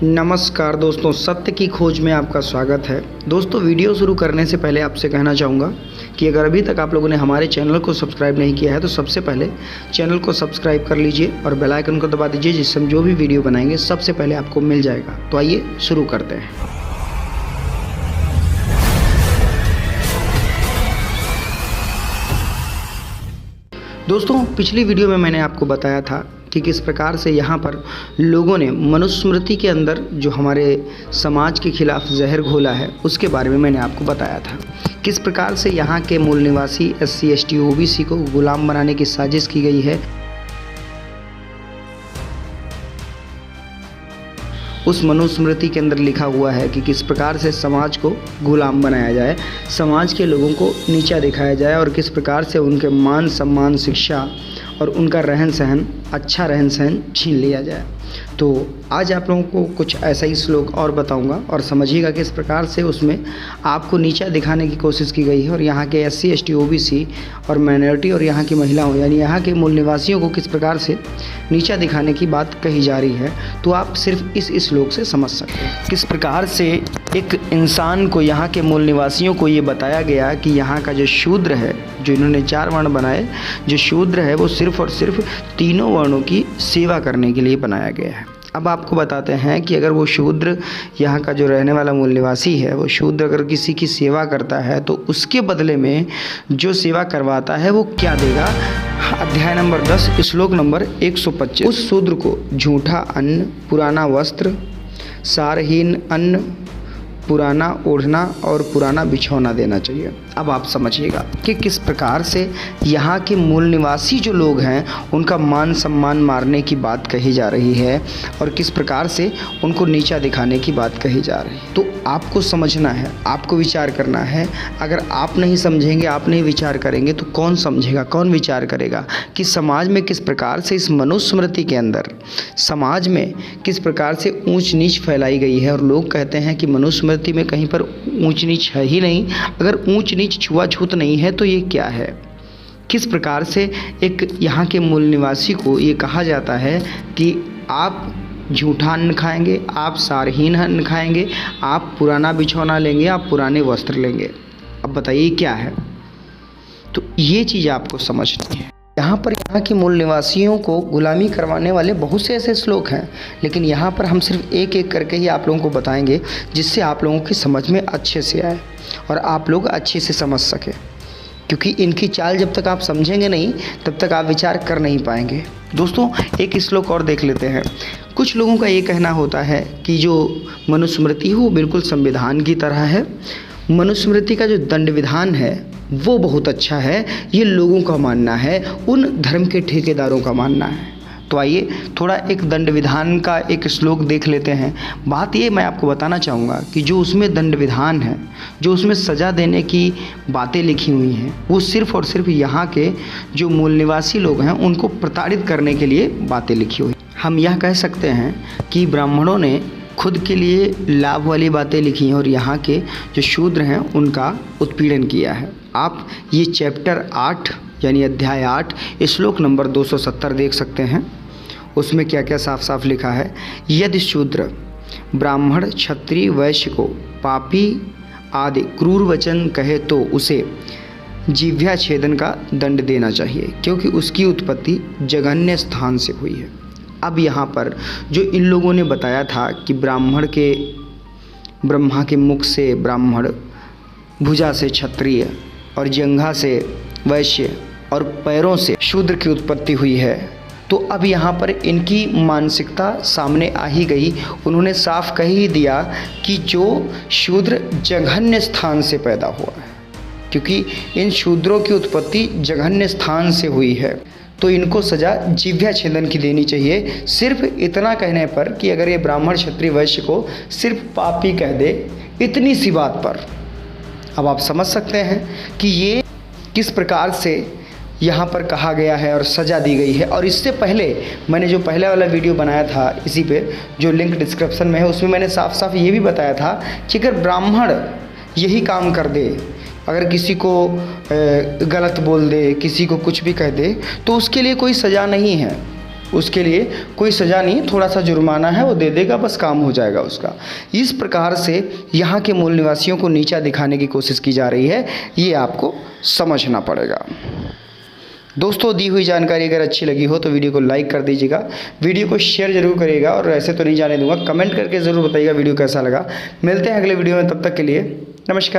नमस्कार दोस्तों, सत्य की खोज में आपका स्वागत है। दोस्तों, वीडियो शुरू करने से पहले आपसे कहना चाहूँगा कि अगर अभी तक आप लोगों ने हमारे चैनल को सब्सक्राइब नहीं किया है तो सबसे पहले चैनल को सब्सक्राइब कर लीजिए और बेल आइकन को दबा दीजिए, जिससे हम जो भी वीडियो बनाएंगे सबसे पहले आपको मिल जाएगा। तो आइए शुरू करते हैं। दोस्तों, पिछली वीडियो में मैंने आपको बताया था कि किस प्रकार से यहाँ पर लोगों ने मनुस्मृति के अंदर जो हमारे समाज के खिलाफ जहर घोला है उसके बारे में मैंने आपको बताया था। किस प्रकार से यहाँ के मूल निवासी SC ST OBC को गुलाम बनाने की साजिश की गई है। उस मनुस्मृति के अंदर लिखा हुआ है कि किस प्रकार से समाज को गुलाम बनाया जाए, समाज के लोगों को नीचा दिखाया जाए और किस प्रकार से उनके मान सम्मान, शिक्षा और उनका रहन सहन, अच्छा रहन सहन छीन लिया जाए। तो आज आप लोगों को कुछ ऐसा ही श्लोक और बताऊंगा और समझिएगा किस प्रकार से उसमें आपको नीचा दिखाने की कोशिश की गई है और यहाँ के SC ST OBC और माइनॉरिटी और यहाँ की महिलाओं यानी यहाँ के मूल निवासियों को किस प्रकार से नीचा दिखाने की बात कही जा रही है। तो आप सिर्फ इस श्लोक से समझ सकते हैं किस प्रकार से एक इंसान को, यहाँ के मूल निवासियों को ये बताया गया कि यहाँ का जो शूद्र है, जो इन्होंने 4 वर्ण बनाए, जो शूद्र है वो सिर्फ और सिर्फ तीनों वर्णों की सेवा करने के लिए बनाया गया है। अब आपको बताते हैं कि अगर वो शूद्र, यहाँ का जो रहने वाला मूल निवासी है, वो शूद्र अगर किसी की सेवा करता है तो उसके बदले में जो सेवा करवाता है वो क्या देगा। अध्याय नंबर 10 श्लोक नंबर 125। उस शूद्र को झूठा अन्न, पुराना वस्त्र, सारहीन अन्न, पुराना ओढ़ना और पुराना बिछौना देना चाहिए। अब आप समझिएगा कि किस प्रकार से यहाँ के मूल निवासी जो लोग हैं उनका मान सम्मान मारने की बात कही जा रही है और किस प्रकार से उनको नीचा दिखाने की बात कही जा रही है। तो आपको समझना है, आपको विचार करना है। अगर आप नहीं समझेंगे, आप नहीं विचार करेंगे तो कौन समझेगा, कौन विचार करेगा कि समाज में किस प्रकार से इस मनुस्मृति के अंदर समाज में किस प्रकार से ऊंच नीच फैलाई गई है। और लोग कहते हैं कि मनुस्मृति में कहीं पर ऊंच नीच है ही नहीं। अगर ऊंच नीच छुआछूत नहीं है तो ये क्या है। किस प्रकार से एक यहाँ के मूल निवासी को ये कहा जाता है कि आप झूठा अन्न खाएंगे, आप सारहीन अन्न खाएंगे, आप पुराना बिछौना लेंगे, आप पुराने वस्त्र लेंगे। अब बताइए क्या है। तो ये चीज़ आपको समझनी है। यहाँ के मूल निवासियों को गुलामी करवाने वाले बहुत से ऐसे श्लोक हैं, लेकिन यहाँ पर हम सिर्फ एक एक करके ही आप लोगों को बताएंगे, जिससे आप लोगों की समझ में अच्छे से आए और आप लोग अच्छे से समझ सके। क्योंकि इनकी चाल जब तक आप समझेंगे नहीं तब तक आप विचार कर नहीं पाएंगे। दोस्तों, एक श्लोक और देख लेते हैं। कुछ लोगों का ये कहना होता है कि जो मनुस्मृति है वो बिल्कुल संविधान की तरह है। मनुस्मृति का जो दंड विधान है वो बहुत अच्छा है, ये लोगों का मानना है, उन धर्म के ठेकेदारों का मानना है। तो आइए थोड़ा एक दंड विधान का एक श्लोक देख लेते हैं। बात ये मैं आपको बताना चाहूँगा कि जो उसमें दंड विधान है, जो उसमें सज़ा देने की बातें लिखी हुई हैं, वो सिर्फ़ और सिर्फ यहाँ के जो मूल निवासी लोग हैं उनको प्रताड़ित करने के लिए बातें लिखी हुई। हम यह कह सकते हैं कि ब्राह्मणों ने खुद के लिए लाभ वाली बातें लिखी हैं और यहाँ के जो शूद्र हैं उनका उत्पीड़न किया है। आप ये चैप्टर 8 यानी अध्याय 8 श्लोक नंबर 270 देख सकते हैं। उसमें क्या क्या साफ साफ लिखा है। यदि शूद्र ब्राह्मण, क्षत्रिय, वैश्य को पापी आदि क्रूर वचन कहे तो उसे जिह्वा छेदन का दंड देना चाहिए, क्योंकि उसकी उत्पत्ति जघन्य स्थान से हुई है। अब यहाँ पर जो इन लोगों ने बताया था कि ब्रह्मा के मुख से ब्राह्मण, भुजा से क्षत्रिय और जंघा से वैश्य और पैरों से शूद्र की उत्पत्ति हुई है, तो अब यहाँ पर इनकी मानसिकता सामने आ ही गई। उन्होंने साफ कह ही दिया कि जो शूद्र जघन्य स्थान से पैदा हुआ है, क्योंकि इन शूद्रों की उत्पत्ति जघन्य स्थान से हुई है, तो इनको सज़ा जिह्वा छेदन की देनी चाहिए। सिर्फ इतना कहने पर कि अगर ये ब्राह्मण, क्षत्रिय, वैश्य को सिर्फ पापी कह दे, इतनी सी बात पर अब आप समझ सकते हैं कि ये किस प्रकार से यहाँ पर कहा गया है और सज़ा दी गई है। और इससे पहले मैंने जो पहला वाला वीडियो बनाया था इसी पे, जो लिंक डिस्क्रिप्शन में है, उसमें मैंने साफ साफ ये भी बताया था कि अगर ब्राह्मण यही काम कर दे, अगर किसी को गलत बोल दे, किसी को कुछ भी कह दे, तो उसके लिए कोई सज़ा नहीं है। उसके लिए कोई सज़ा नहीं, थोड़ा सा जुर्माना है वो दे देगा, बस काम हो जाएगा उसका। इस प्रकार से यहाँ के मूल निवासियों को नीचा दिखाने की कोशिश की जा रही है, ये आपको समझना पड़ेगा। दोस्तों, दी हुई जानकारी अगर अच्छी लगी हो तो वीडियो को लाइक कर दीजिएगा, वीडियो को शेयर जरूर करिएगा और ऐसे तो नहीं जाने दूंगा, कमेंट करके ज़रूर बताइएगा वीडियो कैसा लगा। मिलते हैं अगले वीडियो में, तब तक के लिए नमस्कार।